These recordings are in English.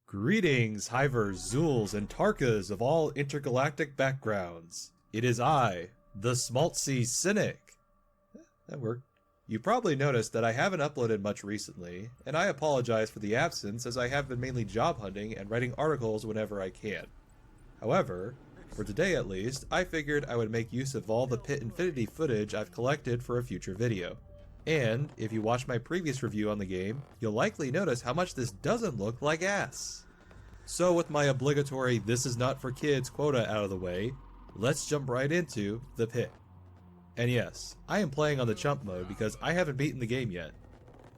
Greetings, Hivers, Zools, and Tarkas of all intergalactic backgrounds. It is I, the Smaltzy Cynic. That worked. You probably noticed that I haven't uploaded much recently, and I apologize for the absence as I have been mainly job hunting and writing articles whenever I can. However, for today at least, I figured I would make use of all the Pit Infinity footage I've collected for a future video. And, if you watched my previous review on the game, you'll likely notice how much this doesn't look like ass. So with my obligatory "this is not for kids" quota out of the way, let's jump right into the pit. And yes, I am playing on the chump mode because I haven't beaten the game yet.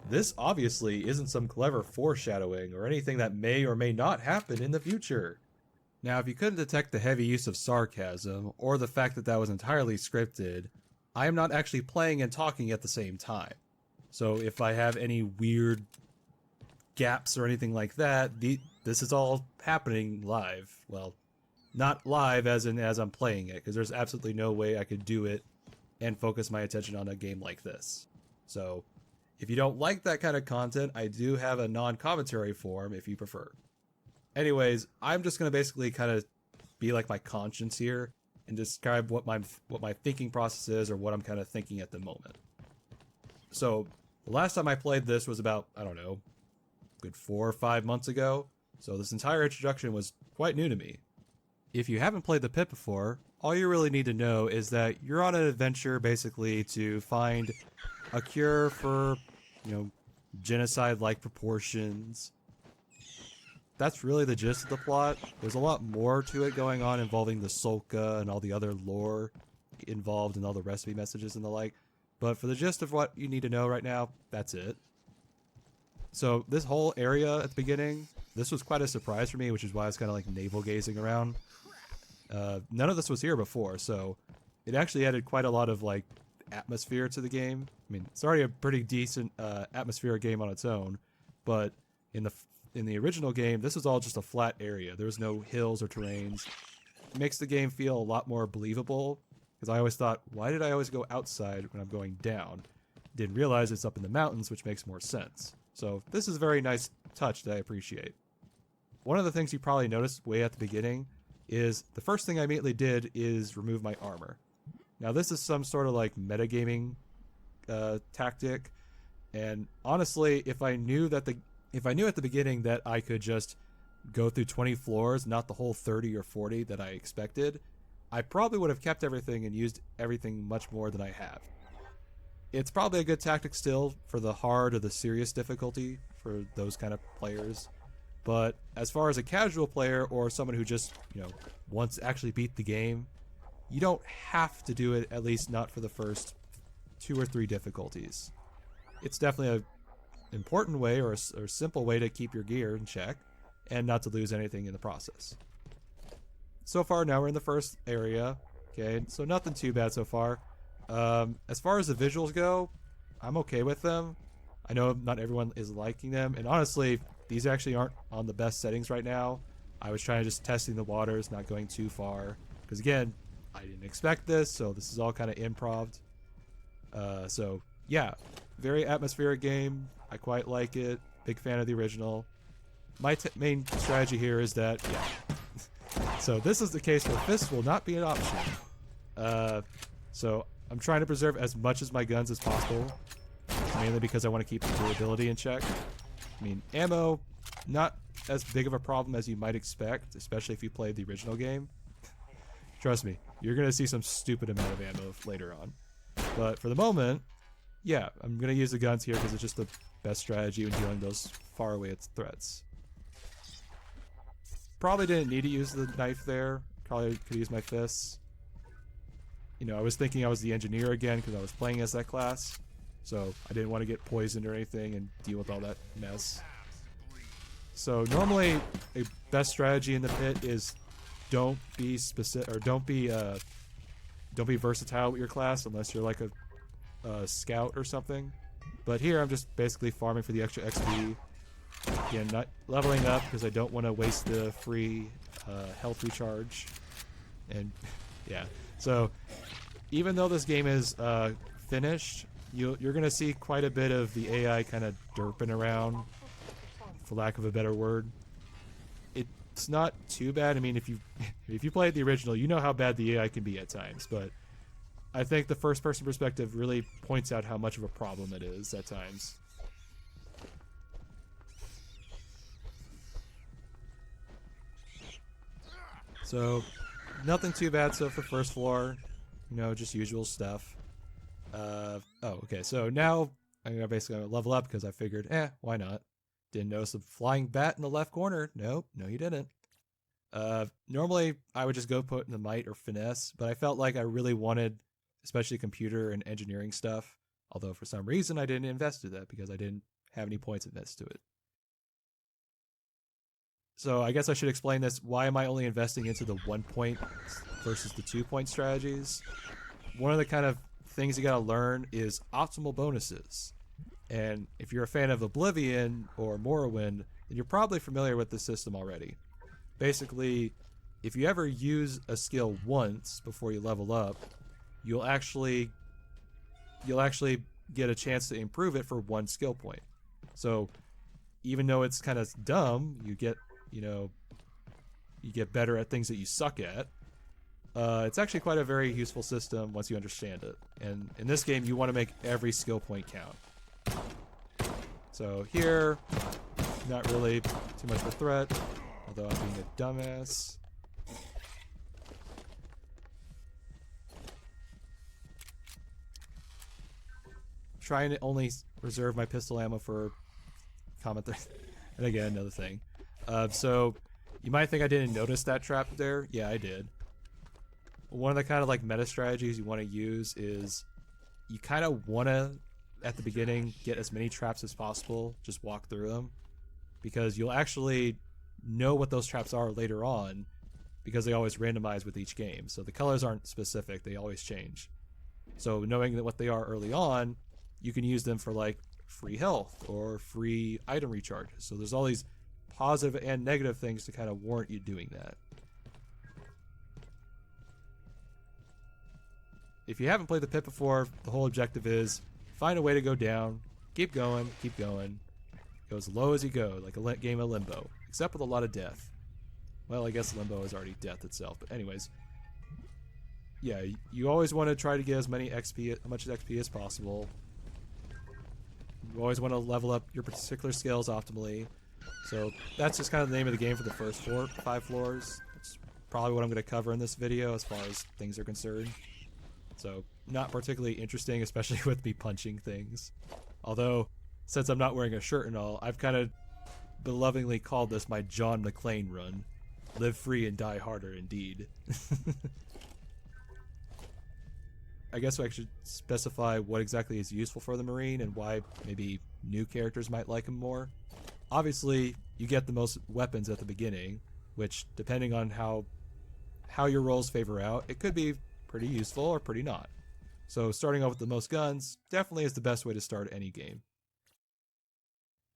This obviously isn't some clever foreshadowing or anything that may or may not happen in the future. Now if you couldn't detect the heavy use of sarcasm, or the fact that that was entirely scripted, I am not actually playing and talking at the same time. So if I have any weird gaps or anything like that, this is all happening live. Well, not live as in as I'm playing it, because there's absolutely no way I could do it and focus my attention on a game like this. So, if you don't like that kind of content, I do have a non-commentary form if you prefer. Anyways, I'm just going to basically kind of be like my conscience here and describe what my thinking process is, or what I'm kind of thinking at the moment. So, the last time I played this was about, I don't know, good 4 or 5 months ago, so this entire introduction was quite new to me. If you haven't played the pit before, all you really need to know is that you're on an adventure basically to find a cure for, genocide-like proportions. That's really the gist of the plot. There's a lot more to it going on involving the Solka and all the other lore involved and all the recipe messages and the like, but for the gist of what you need to know right now, that's it. So this whole area at the beginning, this was quite a surprise for me, which is why I was kind of like navel-gazing around. None of this was here before, so it actually added quite a lot of like atmosphere to the game. I mean, it's already a pretty decent atmospheric game on its own, but in the original game, this was all just a flat area. There was no hills or terrains. It makes the game feel a lot more believable, because I always thought, why did I always go outside when I'm going down? Didn't realize it's up in the mountains, which makes more sense. So this is a very nice touch that I appreciate. One of the things you probably noticed way at the beginning is the first thing I immediately did is remove my armor. Now this is some sort of like metagaming tactic, and honestly, if I knew at the beginning that I could just go through 20 floors, not the whole 30 or 40 that I expected, I probably would have kept everything and used everything much more than I have. It's probably a good tactic still for the hard or the serious difficulty for those kind of players. But as far as a casual player or someone who just, wants to actually beat the game, you don't have to do it, at least not for the first 2 or 3 difficulties. It's definitely an important way or a simple way to keep your gear in check and not to lose anything in the process. So far now we're in the first area. Okay, so nothing too bad so far. As far as the visuals go, I'm okay with them. I know not everyone is liking them, and honestly, these actually aren't on the best settings right now. I was trying to just testing the waters, not going too far, because again, I didn't expect this, so this is all kind of improv. So yeah, very atmospheric game. I quite like it. Big fan of the original. My main strategy here is that, so this is the case where fists will not be an option. So I'm trying to preserve as much of my guns as possible, mainly because I want to keep the durability in check. I mean, ammo, not as big of a problem as you might expect, especially if you played the original game. Trust me, you're going to see some stupid amount of ammo later on. But for the moment, yeah, I'm going to use the guns here because it's just the best strategy when dealing those far away threats. Probably didn't need to use the knife there. Probably could use my fists. I was thinking I was the engineer again because I was playing as that class, so I didn't want to get poisoned or anything and deal with all that mess. So normally, a best strategy in the pit is don't be specific, or don't be versatile with your class unless you're like a scout or something. But here I'm just basically farming for the extra XP. Again, not leveling up because I don't want to waste the free health recharge. And yeah, so even though this game is finished, you're going to see quite a bit of the AI kind of derping around, for lack of a better word. it's not too bad. I mean, if you played the original, you know how bad the AI can be at times, but I think the first person perspective really points out how much of a problem it is at times. So nothing too bad so for first floor, you know, just usual stuff. Oh, okay, so now I'm gonna basically level up because I figured, why not? Didn't notice the flying bat in the left corner. Nope, no you didn't. Normally I would just go put in the might or finesse, but I felt like I really wanted, especially computer and engineering stuff, although for some reason I didn't invest in that because I didn't have any points invested to it. So I guess I should explain this. Why am I only investing into the 1 point versus the 2 point strategies? One of the kind of things you gotta learn is optimal bonuses. And if you're a fan of Oblivion or Morrowind, then you're probably familiar with this system already. Basically, if you ever use a skill once before you level up, you'll actually get a chance to improve it for 1 skill point. So even though it's kind of dumb, you get better at things that you suck at. It's actually quite a very useful system once you understand it. And in this game, you want to make every skill point count. So here, not really too much of a threat, although I'm being a dumbass. Trying to only reserve my pistol ammo for comment there. And again, another thing. So you might think I didn't notice that trap there. Yeah, I did. One of the kind of like meta strategies you want to use is you kind of want to, at the beginning, get as many traps as possible. Just walk through them. Because you'll actually know what those traps are later on, because they always randomize with each game. So the colors aren't specific, they always change. So knowing that what they are early on, you can use them for like free health or free item recharges. So there's all these positive and negative things to kind of warrant you doing that. If you haven't played the pit before, the whole objective is find a way to go down, keep going, go as low as you go, like a game of Limbo, except with a lot of death. Well, I guess Limbo is already death itself, but anyways. Yeah, you always want to try to get as much XP as possible. You always want to level up your particular skills optimally. So that's just kind of the name of the game for the first 5 floors. It's probably what I'm going to cover in this video as far as things are concerned. So not particularly interesting, especially with me punching things. Although, since I'm not wearing a shirt and all, I've kind of belovingly called this my John McClain run. Live free and die harder indeed. I guess I should specify what exactly is useful for the Marine and why maybe new characters might like him more. Obviously, you get the most weapons at the beginning, which, depending on how your rolls favor out, it could be pretty useful or pretty not. So starting off with the most guns definitely is the best way to start any game.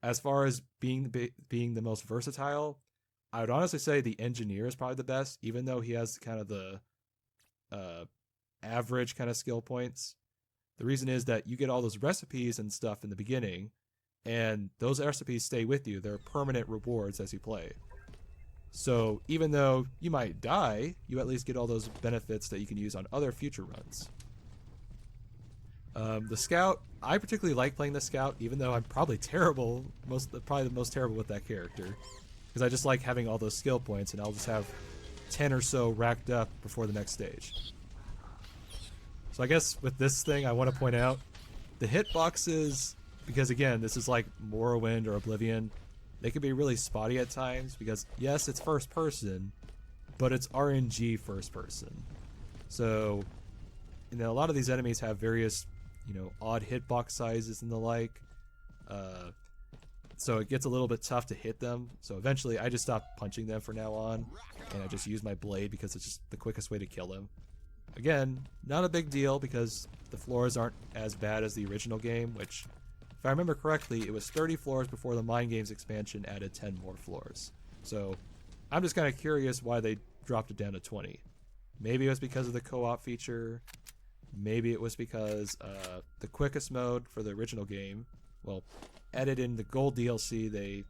As far as being the most versatile, I would honestly say the engineer is probably the best, even though he has kind of the average kind of skill points. The reason is that you get all those recipes and stuff in the beginning, and those recipes stay with you. They're permanent rewards as you play. So even though you might die, you at least get all those benefits that you can use on other future runs. The Scout, I particularly like playing the Scout, even though I'm probably terrible, probably the most terrible with that character. Because I just like having all those skill points, and I'll just have 10 or so racked up before the next stage. So I guess with this thing, I want to point out the hitboxes, because again, this is like Morrowind or Oblivion. They can be really spotty at times because, yes, it's first person, but it's RNG first person. So, you know, a lot of these enemies have various, odd hitbox sizes and the like. So it gets a little bit tough to hit them. So eventually I just stop punching them from now on, and I just use my blade because it's just the quickest way to kill them. Again, not a big deal because the floors aren't as bad as the original game, which, if I remember correctly, it was 30 floors before the Mind Games expansion added 10 more floors. So I'm just kind of curious why they dropped it down to 20. Maybe it was because of the co-op feature. Maybe it was because the quickest mode for the original game, well, added in the gold DLC, they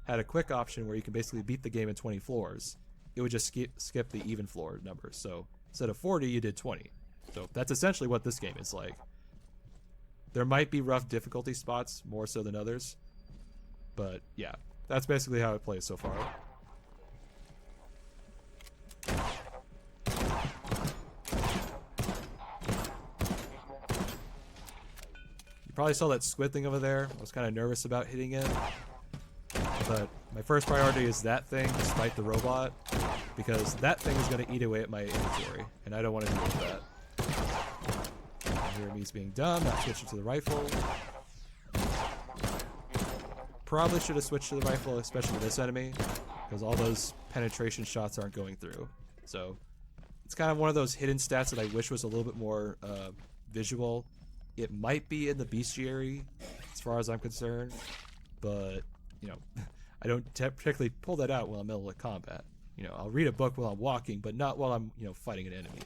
had a quick option where you can basically beat the game in 20 floors. It would just skip the even floor numbers. So instead of 40, you did 20. So that's essentially what this game is like. There might be rough difficulty spots, more so than others. But yeah, that's basically how it plays so far. You probably saw that squid thing over there. I was kind of nervous about hitting it. But my first priority is that thing, despite the robot, because that thing is going to eat away at my inventory, and I don't want to deal with that. Here me's being done. I'm switching to the rifle. Probably should have switched to the rifle, especially with this enemy, because all those penetration shots aren't going through. So it's kind of one of those hidden stats that I wish was a little bit more visual. It might be in the bestiary, as far as I'm concerned, but you know, I don't particularly pull that out while I'm in the middle of combat. You know, I'll read a book while I'm walking, but not while I'm, you know, fighting an enemy.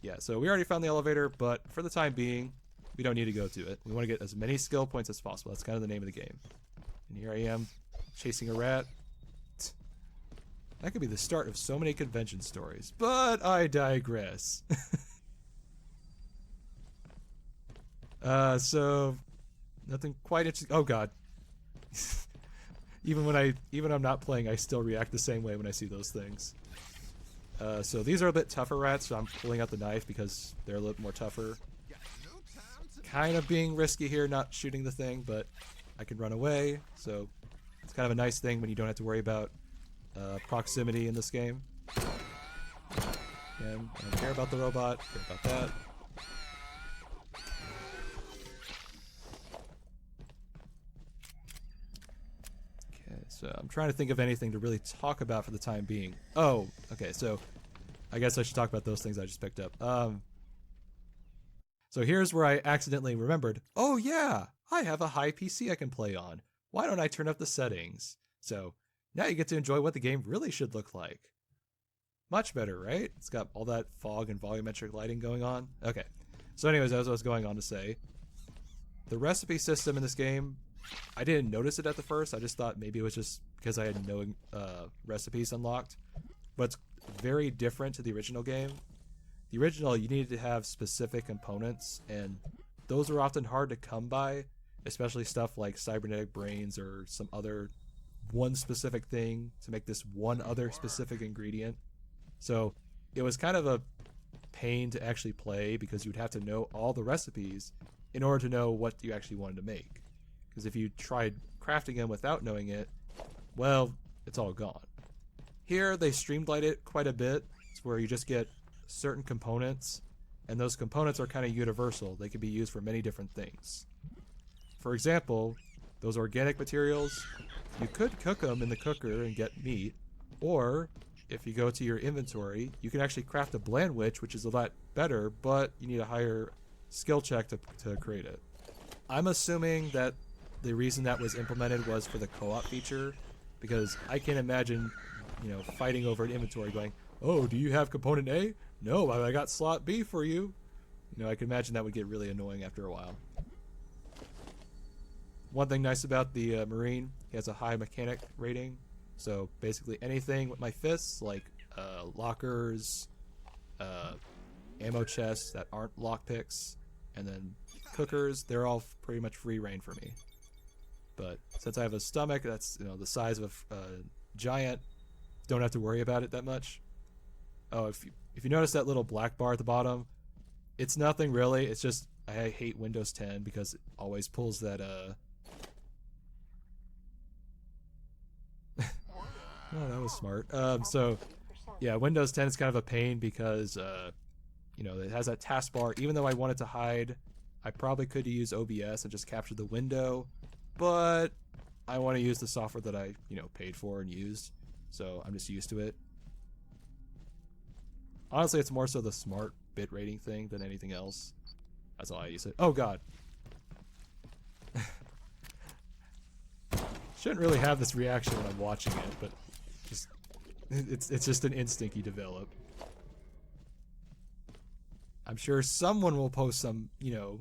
Yeah, so we already found the elevator, but for the time being, we don't need to go to it. We want to get as many skill points as possible. That's kind of the name of the game. And here I am, chasing a rat. That could be the start of so many convention stories, but I digress. So nothing quite interesting. Oh god. Even when I'm not playing, I still react the same way when I see those things. So these are a bit tougher rats, so I'm pulling out the knife because they're a little more tougher. Kind of being risky here, not shooting the thing, but I can run away, so it's kind of a nice thing when you don't have to worry about proximity in this game. And I don't care about the robot, care about that. So I'm trying to think of anything to really talk about for the time being. Oh, okay, so I guess I should talk about those things I just picked up. So here's where I accidentally remembered, oh yeah, I have a high PC I can play on. Why don't I turn up the settings? So now you get to enjoy what the game really should look like. Much better, right? It's got all that fog and volumetric lighting going on. Okay, so anyways, as I was going on to say, the recipe system in this game, I didn't notice it at the first. I just thought maybe it was just because I had no recipes unlocked. But it's very different to the original game. The original, you needed to have specific components, and those were often hard to come by, especially stuff like cybernetic brains or some other one specific thing to make this one other specific ingredient. So it was kind of a pain to actually play because you'd have to know all the recipes in order to know what you actually wanted to make. Because if you tried crafting them without knowing it, well, it's all gone. Here, they streamlined it quite a bit. It's where you just get certain components, and those components are kind of universal. They can be used for many different things. For example, those organic materials, you could cook them in the cooker and get meat, or if you go to your inventory, you can actually craft a bland witch, which is a lot better, but you need a higher skill check to create it. I'm assuming that the reason that was implemented was for the co-op feature, because I can't imagine, you know, fighting over an inventory going, oh, do you have component A? No, I got slot B for you. You know, I can imagine that would get really annoying after a while. One thing nice about the Marine, he has a high mechanic rating, so basically anything with my fists, like lockers, ammo chests that aren't lockpicks, and then cookers, they're all pretty much free reign for me. But since I have a stomach that's, you know, the size of a giant, don't have to worry about it that much. Oh, if you notice that little black bar at the bottom, it's nothing really. It's just I hate Windows 10 because it always pulls that Oh, that was smart. So yeah, Windows 10 is kind of a pain because you know, it has that taskbar. Even though I wanted to hide, I probably could use OBS and just capture the window, but I want to use the software that I, you know, paid for and used, so I'm just used to it. Honestly, it's more so the smart bit rating thing than anything else. That's all I use it. Oh god. Shouldn't really have this reaction when I'm watching it, but just it's just an instinct you develop. I'm sure someone will post some, you know,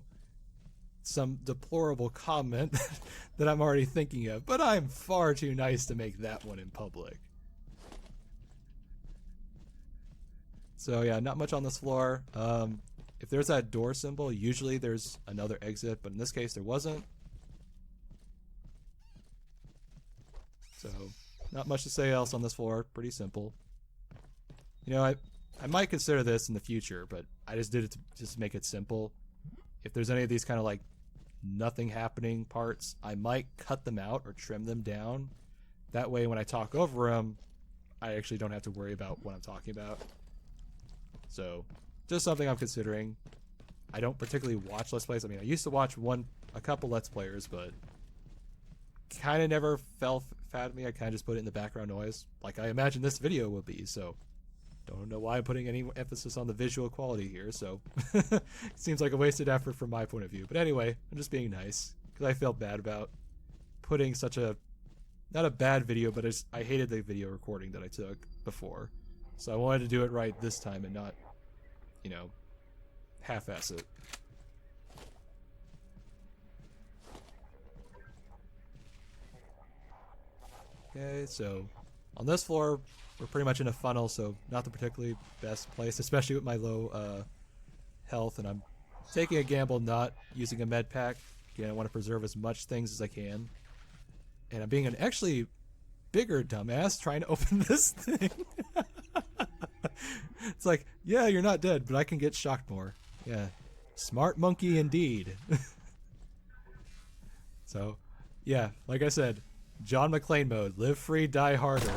some deplorable comment that I'm already thinking of, but I'm far too nice to make that one in public. So yeah, not much on this floor. If there's that door symbol, usually there's another exit, but in this case there wasn't. So not much to say else on this floor, pretty simple. You know, I might consider this in the future, but I just did it to just make it simple. If there's any of these kind of like nothing happening parts, I might cut them out or trim them down. That way when I talk over them, I actually don't have to worry about what I'm talking about. So just something I'm considering. I don't particularly watch Let's Plays. I mean, I used to watch a couple Let's Players, but kind of never fell fat me. I kind of just put it in the background noise, like I imagine this video will be. So don't know why I'm putting any emphasis on the visual quality here. So it seems like a wasted effort from my point of view. But anyway, I'm just being nice because I felt bad about putting such a, not a bad video, but I hated the video recording that I took before. So I wanted to do it right this time and not, you know, half-ass it. Okay, so on this floor, we're pretty much in a funnel, so not the particularly best place, especially with my low health, and I'm taking a gamble not using a med pack. Again, I want to preserve as much things as I can. And I'm being an actually bigger dumbass trying to open this thing. It's like, yeah, you're not dead, but I can get shocked more. Yeah, smart monkey indeed. So, yeah, like I said, John McClain mode, live free, die harder.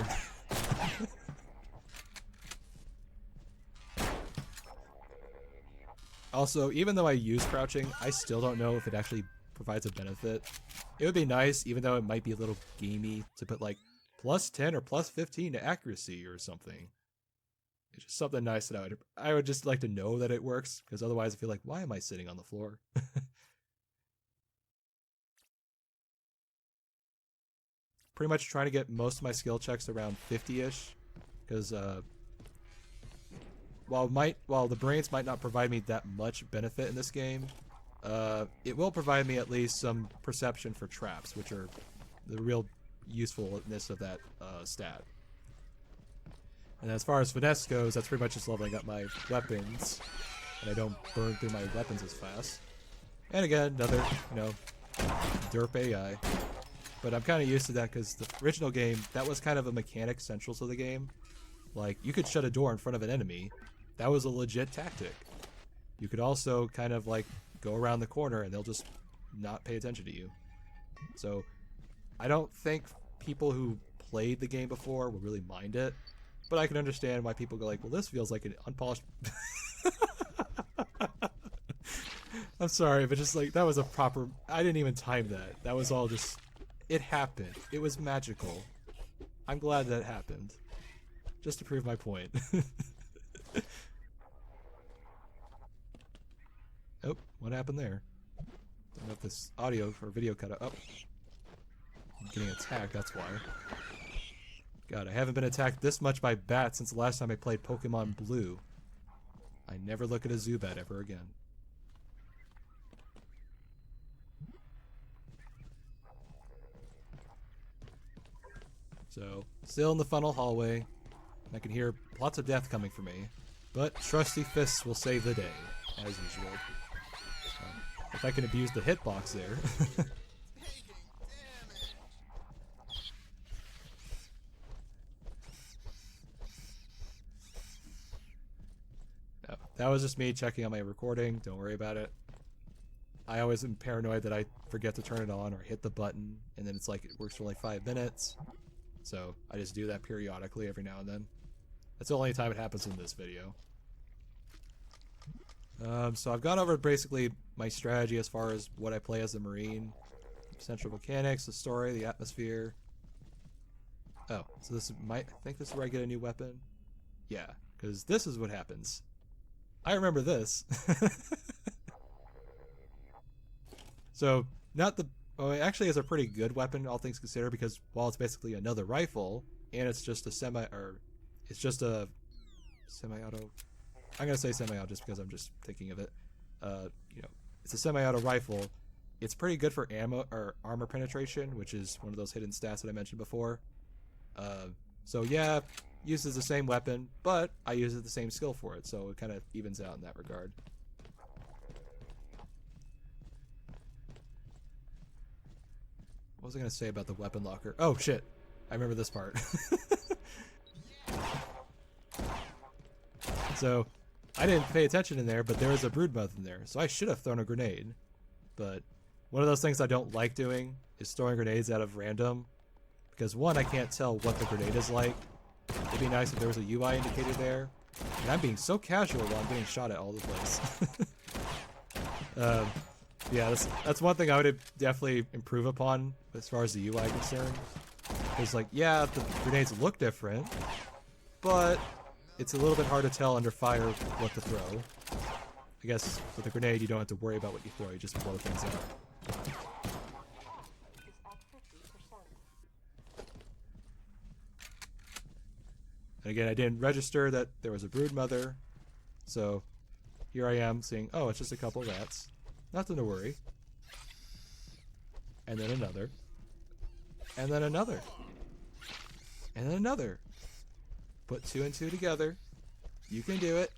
Also, even though I use crouching, I still don't know if it actually provides a benefit. It would be nice, even though it might be a little gamey, to put like +10 or +15 to accuracy or something. It's just something nice that I would just like to know that it works, because otherwise I feel like, why am I sitting on the floor? Pretty much trying to get most of my skill checks around 50-ish, because while the brains might not provide me that much benefit in this game, it will provide me at least some perception for traps, which are the real usefulness of that stat. And as far as finesse goes, that's pretty much just leveling up my weapons, and I don't burn through my weapons as fast. And again, another, you know, derp AI. But I'm kind of used to that because the original game, that was kind of a mechanic central to the game. Like, you could shut a door in front of an enemy. That was a legit tactic. You could also kind of like go around the corner and they'll just not pay attention to you. So I don't think people who played the game before will really mind it. But I can understand why people go like, well, this feels like an unpolished... I'm sorry, but just like, that was a proper... I didn't even time that. That was all just... It happened. It was magical. I'm glad that happened. Just to prove my point. Oh, what happened there? Don't know if this audio or video cut out. Oh. I'm getting attacked, that's why. God, I haven't been attacked this much by bats since the last time I played Pokemon Blue. I never look at a Zubat ever again. So, still in the funnel hallway. And I can hear lots of death coming for me. But trusty fists will save the day, as usual. If I can abuse the hitbox there. No, that was just me checking on my recording. Don't worry about it. I always am paranoid that I forget to turn it on or hit the button, and then it's like it works for like 5 minutes. So I just do that periodically every now and then. That's the only time it happens in this video. So I've gone over basically my strategy as far as what I play as a Marine. Central mechanics, the story, the atmosphere. Oh, so this I think this is where I get a new weapon? Yeah, because this is what happens. I remember this. So, not the... Well, it actually is a pretty good weapon, all things considered, because while it's basically another rifle, and it's just a it's just a semi-auto... I'm gonna say semi-auto just because I'm just thinking of it. You know, it's a semi-auto rifle. it's pretty good for ammo or armor penetration, which is one of those hidden stats that I mentioned before. So yeah, uses the same weapon, but I use the same skill for it, so it kind of evens out in that regard. What was I gonna say about the weapon locker? Oh shit, I remember this part. So I didn't pay attention in there, but there was a broodmother in there, so I should have thrown a grenade. But one of those things I don't like doing is throwing grenades out of random, because one, I can't tell what the grenade is like. It'd be nice if there was a UI indicator there, and I'm being so casual while I'm getting shot at all the place. Yeah, that's one thing I would definitely improve upon as far as the UI concerned. Because, like, yeah, the grenades look different, but it's a little bit hard to tell under fire what to throw. I guess with a grenade, you don't have to worry about what you throw, you just blow things up. And again, I didn't register that there was a broodmother, so here I am seeing, oh, it's just a couple rats. Nothing to worry. And then another. And then another. And then another. Put 2 and 2 together. You can do it.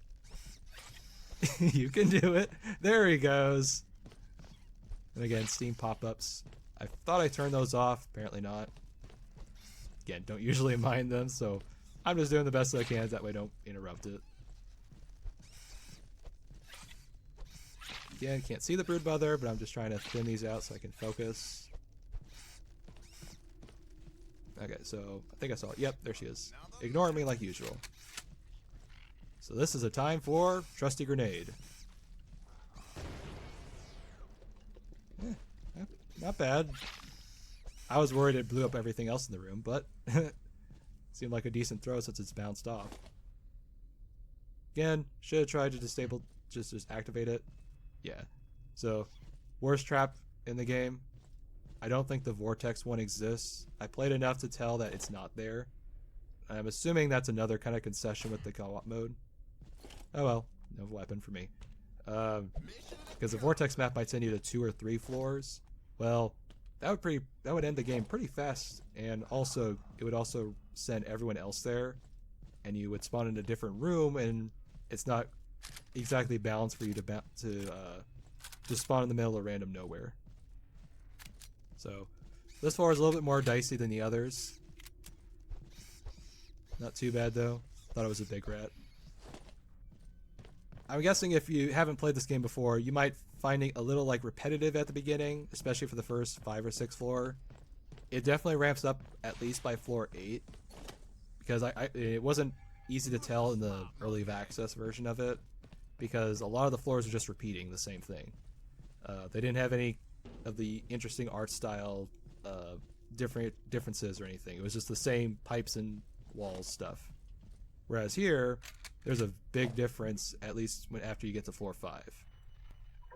You can do it. There he goes. And again, Steam pop-ups. I thought I turned those off. Apparently not. Again, don't usually mind them, so I'm just doing the best I can. That way I don't interrupt it. Again, can't see the broodmother, but I'm just trying to thin these out so I can focus. Okay, so I think I saw it. Yep, there she is. Ignore me like usual. So this is a time for trusty grenade. Not bad. I was worried it blew up everything else in the room, but seemed like a decent throw since it's bounced off. Again, should have tried to disable, just activate it. Yeah. So, worst trap in the game. I don't think the vortex one exists. I played enough to tell that it's not there. I'm assuming that's another kind of concession with the co-op mode. Oh well, no weapon for me. Because the vortex map might send you to 2 or 3 floors. Well, that would end the game pretty fast, and also it would also send everyone else there, and you would spawn in a different room, and it's not exactly balanced for you to just spawn in the middle of random nowhere. So this floor is a little bit more dicey than the others. Not too bad though. Thought it was a big rat. I'm guessing if you haven't played this game before, you might find it a little like repetitive at the beginning, especially for the first 5 or 6 floor. It definitely ramps up at least by floor 8, because it wasn't easy to tell in the early access version of it, because a lot of the floors are just repeating the same thing. They didn't have any of the interesting art style differences or anything. It was just the same pipes and walls stuff. Whereas here, there's a big difference, at least after you get to floor 5.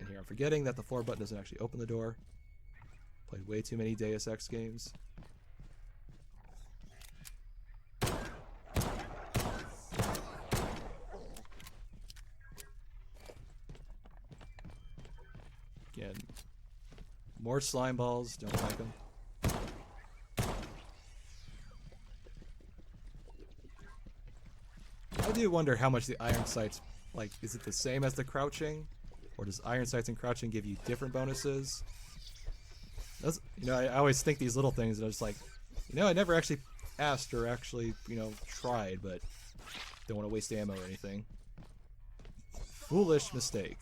And here I'm forgetting that the floor button doesn't actually open the door. Played way too many Deus Ex games. Again, more slime balls, don't like them. I do wonder how much the iron sights, like, is it the same as the crouching? Or does iron sights and crouching give you different bonuses? That's, you know, I always think these little things, and I'm just like, you know, I never actually asked or actually, you know, tried, but don't want to waste ammo or anything. Foolish mistake.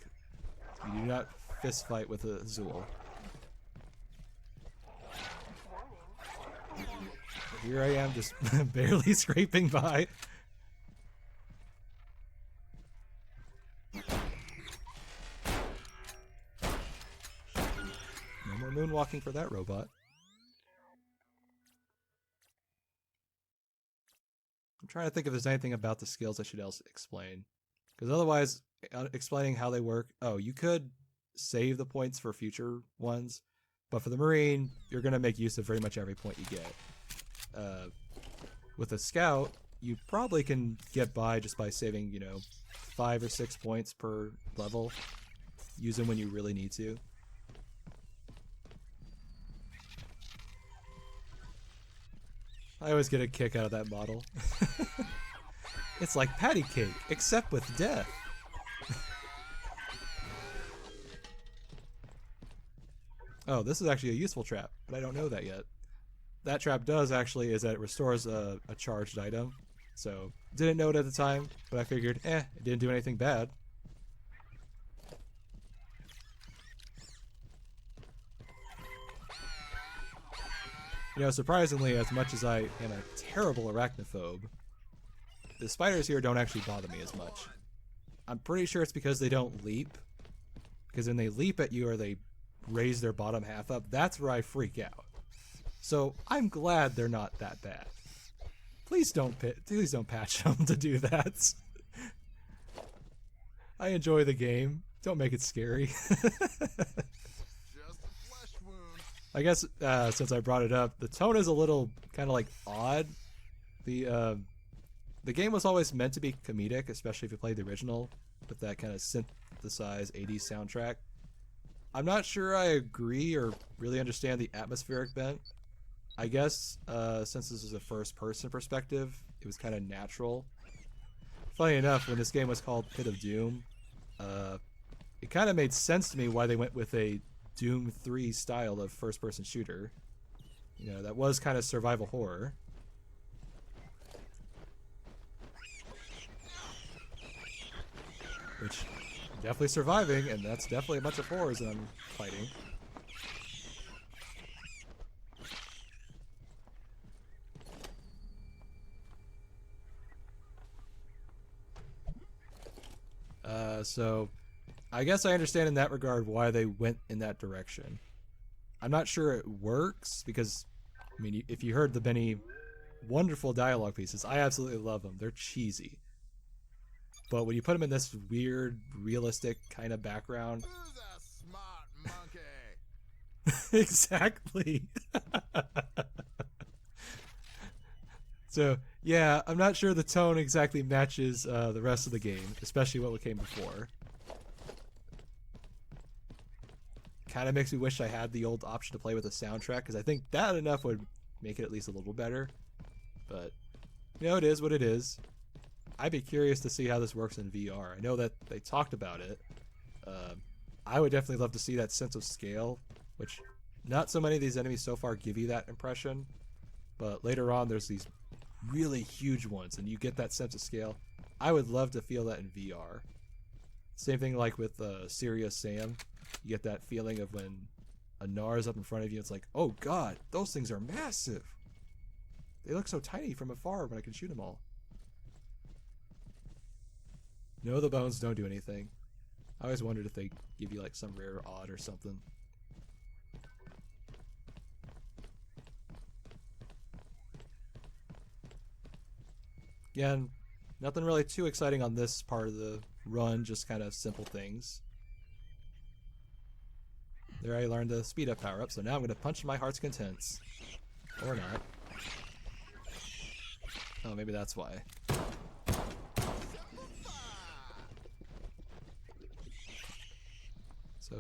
You do not fist fight with a Zool. Here I am, just barely scraping by. No more moonwalking for that robot. I'm trying to think if there's anything about the skills I should else explain. Because otherwise, explaining how they work... Oh, you could save the points for future ones, but for the Marine, you're going to make use of very much every point you get. With a Scout, you probably can get by just by saving, you know, 5 or 6 points per level. Use them when you really need to. I always get a kick out of that model. It's like patty cake, except with death. Oh, this is actually a useful trap, but I don't know that yet. That trap does actually is that it restores a charged item. So, didn't know it at the time, but I figured, it didn't do anything bad. You know, surprisingly, as much as I am a terrible arachnophobe, the spiders here don't actually bother me as much. I'm pretty sure it's because they don't leap. Because when they leap at you or they raise their bottom half up, that's where I freak out. So I'm glad they're not that bad. Please don't patch them to do that. I enjoy the game. Don't make it scary. I guess since I brought it up, the tone is a little kind of like odd. The game was always meant to be comedic, especially if you played the original with that kind of synthesized 80s soundtrack. I'm not sure I agree or really understand the atmospheric bent. I guess since this is a first-person perspective, it was kind of natural. Funny enough, when this game was called Pit of Doom, it kind of made sense to me why they went with a Doom 3 style of first-person shooter. You know, that was kind of survival horror. Which, definitely surviving, and that's definitely a bunch of horrors that I'm fighting. So I guess I understand in that regard why they went in that direction. I'm not sure it works because, I mean, if you heard the many wonderful dialogue pieces, I absolutely love them. They're cheesy. But when you put them in this weird, realistic kind of background... Who's a smart monkey? Exactly. So, yeah, I'm not sure the tone exactly matches the rest of the game, especially what came before. Kind of makes me wish I had the old option to play with a soundtrack, because I think that enough would make it at least a little better. But, you know, it is what it is. I'd be curious to see how this works in VR. I know that they talked about it. I would definitely love to see that sense of scale, which not so many of these enemies so far give you that impression. But later on, there's these really huge ones, and you get that sense of scale. I would love to feel that in VR. Same thing like with Serious Sam. You get that feeling of when a Gnar is up in front of you, it's like, oh god, those things are massive! They look so tiny from afar when I can shoot them all. No, the bones don't do anything. I always wondered if they give you like some rare odd or something. Again, nothing really too exciting on this part of the run, just kind of simple things. There I learned the speed up power up, so now I'm going to punch my heart's contents. Or not. Oh, maybe that's why.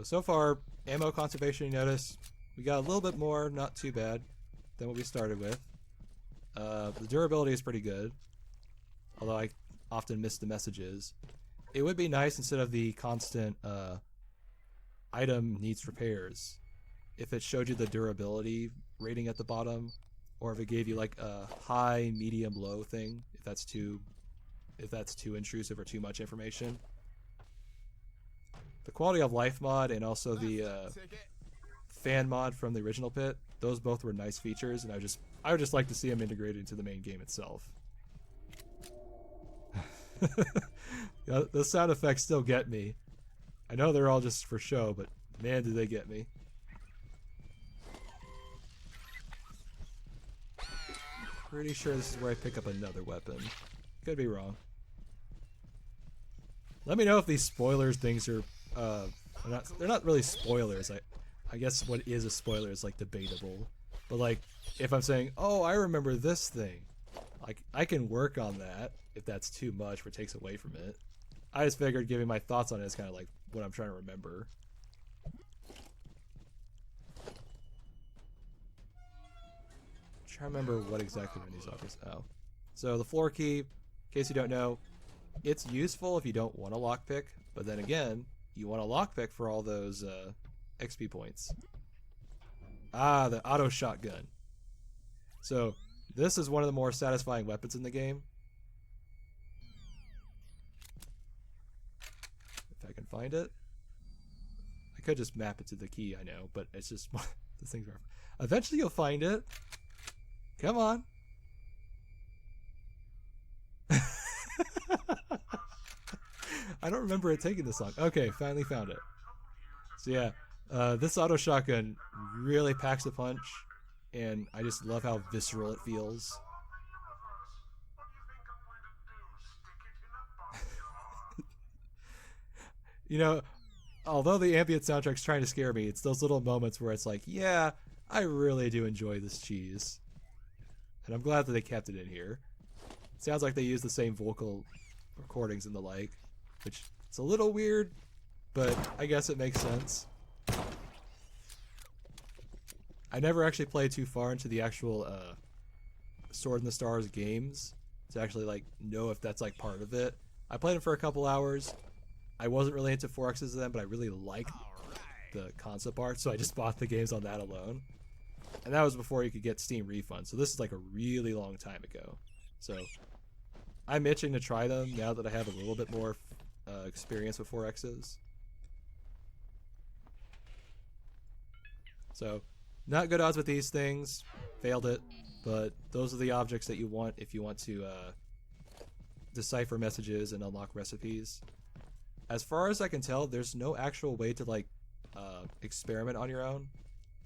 So far, ammo conservation, you notice, we got a little bit more, not too bad, than what we started with. The durability is pretty good, although I often miss the messages. It would be nice, instead of the constant item needs repairs, if it showed you the durability rating at the bottom, or if it gave you like a high, medium, low thing, if that's too intrusive or too much information. The quality of life mod and also the fan mod from the original Pit, those both were nice features, and I would just like to see them integrated into the main game itself. Yeah, those sound effects still get me. I know they're all just for show, but man, do they get me. Pretty sure this is where I pick up another weapon. Could be wrong. Let me know if these spoilers things are they're not really spoilers. I guess what is a spoiler is like debatable. But like if I'm saying, "Oh, I remember this thing." Like I can work on that if that's too much or takes away from it. I just figured giving my thoughts on it is kind of like what I'm trying to remember. trying to remember what exactly are these objects. Oh. So the floor key, in case you don't know, it's useful if you don't want a lockpick, but then again, you want a lockpick for all those XP points. Ah, the auto shotgun. So this is one of the more satisfying weapons in the game. If I can find it. I could just map it to the key, I know, but it's just the things are. Eventually you'll find it. Come on. I don't remember it taking this long. Okay, finally found it. So yeah, this auto shotgun really packs a punch, and I just love how visceral it feels. You know, although the ambient soundtrack's trying to scare me, it's those little moments where it's like, yeah, I really do enjoy this cheese. And I'm glad that they kept it in here. It sounds like they use the same vocal recordings and the like, which it's a little weird, but I guess it makes sense. I never actually played too far into the actual Sword in the Stars games to actually like know if that's like part of it. I played it for a couple hours. I wasn't really into 4Xs of them, but I really liked the concept art, so I just bought the games on that alone. And that was before you could get Steam refunds, so this is like a really long time ago. So I'm itching to try them now that I have a little bit more experience with 4Xs. So not good odds with these things. Failed it, but those are the objects that you want if you want to decipher messages and unlock recipes. As far as I can tell, there's no actual way to like experiment on your own,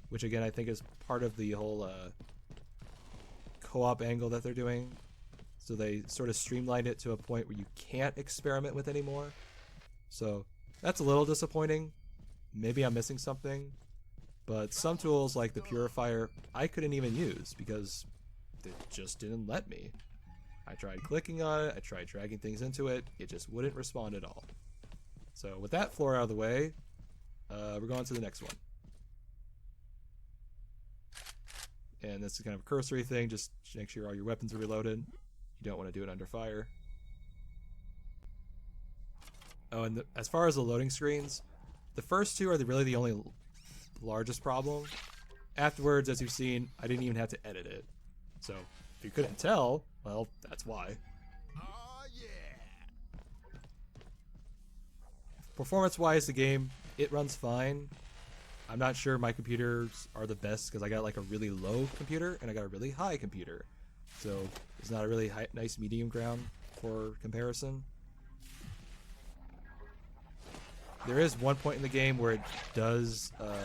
which again I think is part of the whole co-op angle that they're doing. So they sort of streamlined it to a point where you can't experiment with anymore. So that's a little disappointing. Maybe I'm missing something, but some tools like the purifier I couldn't even use because it just didn't let me. I tried clicking on it, I tried dragging things into it, it just wouldn't respond at all. So with that floor out of the way, we're going to the next one. And this is kind of a cursory thing, just make sure all your weapons are reloaded. You don't want to do it under fire. Oh, and as far as the loading screens, the first two are really the only largest problem. Afterwards, as you've seen, I didn't even have to edit it. So if you couldn't tell, well, that's why. Performance-wise, the game, it runs fine. I'm not sure my computers are the best because I got like a really low computer and I got a really high computer. So it's not a really nice medium ground for comparison. There is one point in the game where it does... oh,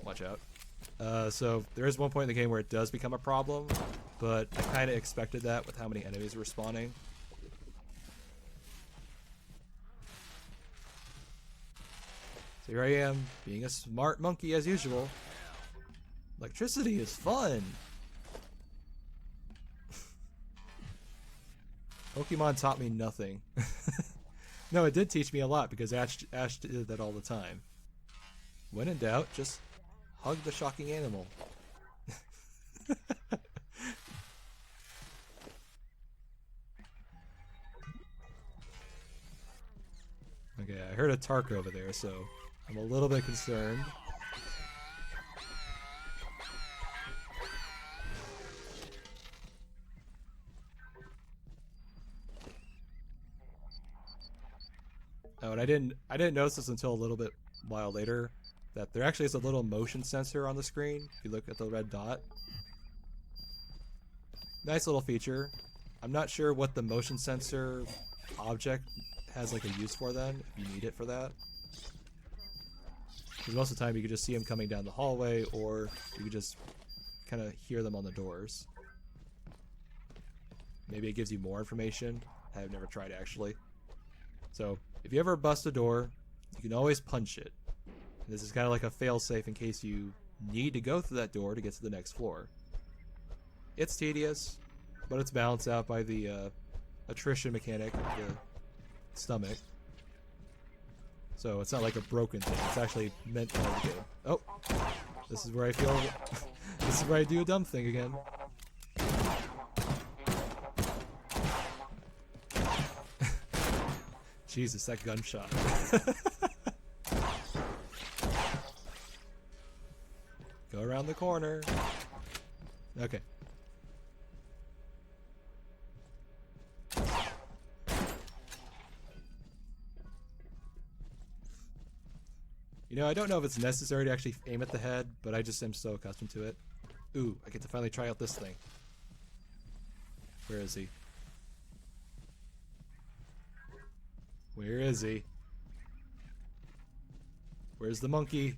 watch out. So there is one point in the game where it does become a problem, but I kind of expected that with how many enemies were spawning. So here I am, being a smart monkey as usual. Electricity is fun! Pokemon taught me nothing. No, it did teach me a lot because Ash did that all the time. When in doubt, just hug the shocking animal. Okay, I heard a Tark over there, so I'm a little bit concerned. Oh, and I didn't notice this until a little bit while later, that there actually is a little motion sensor on the screen. If you look at the red dot. Nice little feature. I'm not sure what the motion sensor object has like a use for then, if you need it for that. Because most of the time you can just see them coming down the hallway, or you can just kind of hear them on the doors. Maybe it gives you more information. I've never tried actually. So if you ever bust a door, you can always punch it. And this is kind of like a fail-safe in case you need to go through that door to get to the next floor. It's tedious, but it's balanced out by the attrition mechanic of the stomach. So it's not like a broken thing. It's actually meant for the game. Oh, This is where I feel... this is where I do a dumb thing again. Jesus, that gunshot. Go around the corner. Okay. You know, I don't know if it's necessary to actually aim at the head, but I just am so accustomed to it. Ooh, I get to finally try out this thing. Where is he? Where is he? Where's the monkey?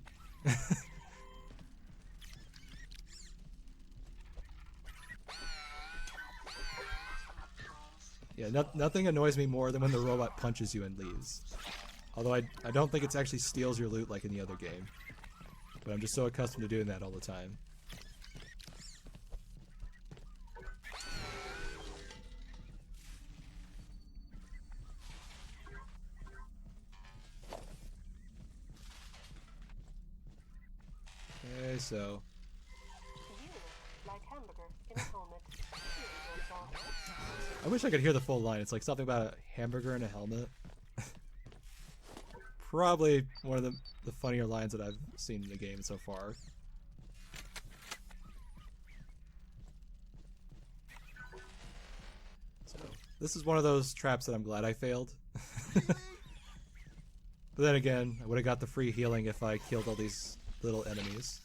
Yeah, nothing annoys me more than when the robot punches you and leaves. Although I don't think it actually steals your loot like in the other game. But I'm just so accustomed to doing that all the time. Okay, so... I wish I could hear the full line. It's like something about a hamburger and a helmet. Probably one of the funnier lines that I've seen in the game so far. So, this is one of those traps that I'm glad I failed. But then again, I would have got the free healing if I killed all these little enemies.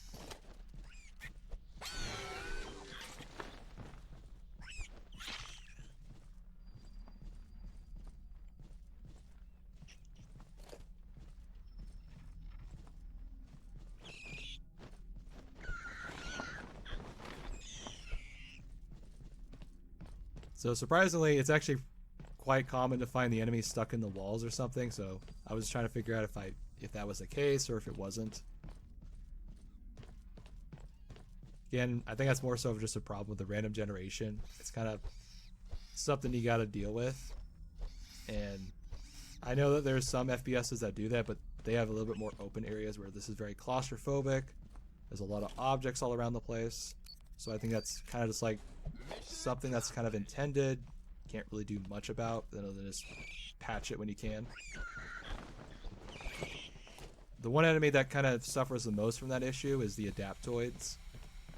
So surprisingly, it's actually quite common to find the enemies stuck in the walls or something, so I was trying to figure out if that was the case or if it wasn't. Again, I think that's more so just a problem with the random generation. It's kind of something you gotta deal with. And I know that there's some FPSs that do that, but they have a little bit more open areas where this is very claustrophobic. There's a lot of objects all around the place. So I think that's kind of just like something that's kind of intended. Can't really do much about, other than just patch it when you can. The one enemy that kind of suffers the most from that issue is the adaptoids.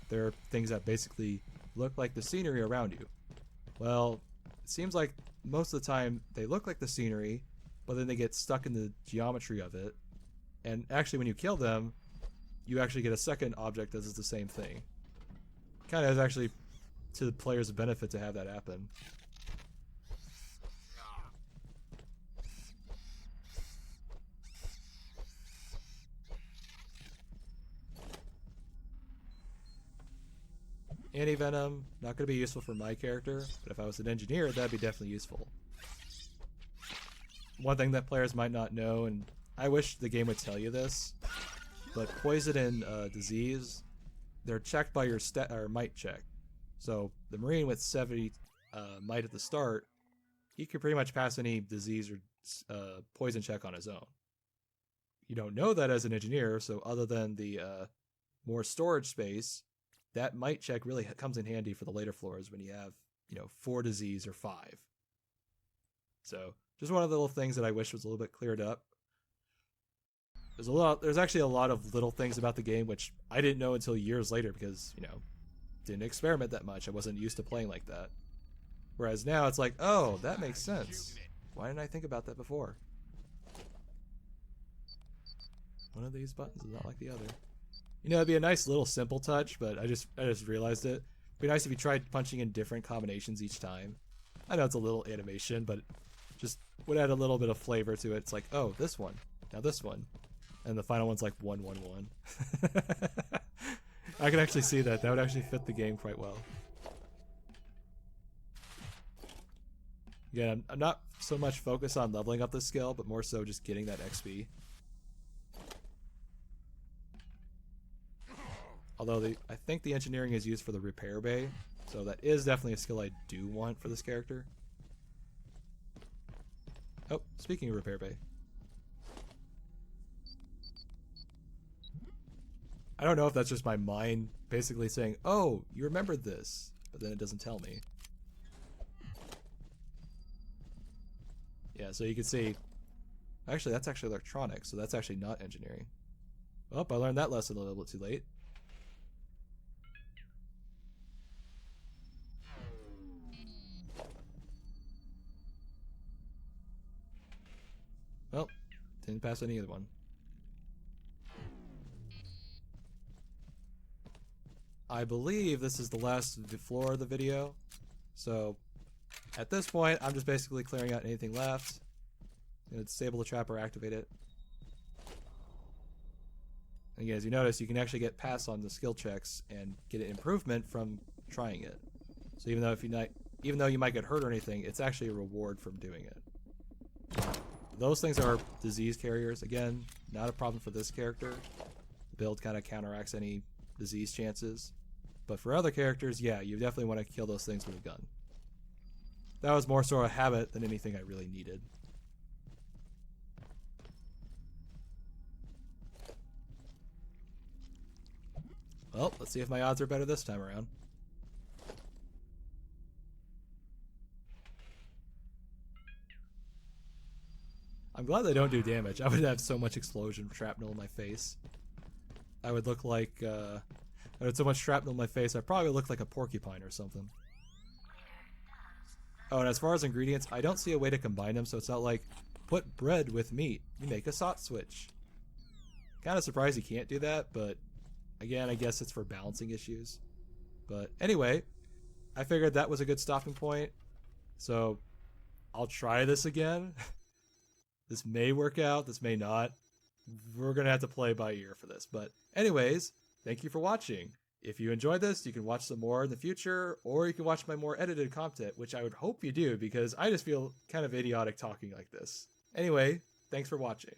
They're things that basically look like the scenery around you. Well, it seems like most of the time they look like the scenery, but then they get stuck in the geometry of it. And actually when you kill them, you actually get a second object that does the same thing. Kind of is actually to the player's benefit to have that happen. Anti-venom, not going to be useful for my character, but if I was an engineer, that'd be definitely useful. One thing that players might not know, and I wish the game would tell you this, but poison and disease, they're checked by your might check. So the Marine with 70 might at the start, he can pretty much pass any disease or poison check on his own. You don't know that as an engineer, so other than the more storage space, that might check really comes in handy for the later floors when you have, 4 disease or 5. So just one of the little things that I wish was a little bit cleared up. There's actually a lot of little things about the game which I didn't know until years later because, didn't experiment that much. I wasn't used to playing like that. Whereas now it's like, oh, that makes sense. Why didn't I think about that before? One of these buttons is not like the other. It'd be a nice little simple touch, but I just realized it. It'd be nice if you tried punching in different combinations each time. I know it's a little animation, but just would add a little bit of flavor to it. It's like, oh, this one. Now this one. And the final one's like 1, 1, 1. I can actually see that. That would actually fit the game quite well. Again, I'm not so much focused on leveling up the skill, but more so just getting that XP. Although I think the engineering is used for the repair bay, so that is definitely a skill I do want for this character. Oh, speaking of repair bay. I don't know if that's just my mind basically saying, oh, you remembered this, but then it doesn't tell me. Yeah, so you can see, actually that's actually electronics, so that's actually not engineering. Oh, I learned that lesson a little bit too late. Well, didn't pass any other one. I believe this is the last floor of the video, so at this point I'm just basically clearing out anything left. I'm going to disable the trap or activate it. And again, as you notice, you can actually get pass on the skill checks and get an improvement from trying it. So even though you might get hurt or anything, it's actually a reward from doing it. Those things are disease carriers. Again, not a problem for this character. The build kind of counteracts any disease chances. But for other characters, yeah, you definitely want to kill those things with a gun. That was more sort of a habit than anything I really needed. Well, let's see if my odds are better this time around. I'm glad they don't do damage. I would have so much explosion shrapnel in my face. I would look like, I had so much shrapnel in my face, I probably look like a porcupine or something. Oh, and as far as ingredients, I don't see a way to combine them, so it's not like, put bread with meat, you make a SotS switch. Kind of surprised you can't do that, but again, I guess it's for balancing issues. But anyway, I figured that was a good stopping point, so I'll try this again. This may work out, this may not. We're gonna have to play by ear for this. But anyways, thank you for watching. If you enjoyed this, you can watch some more in the future, or you can watch my more edited content, which I would hope you do, because I just feel kind of idiotic talking like this. Anyway, thanks for watching.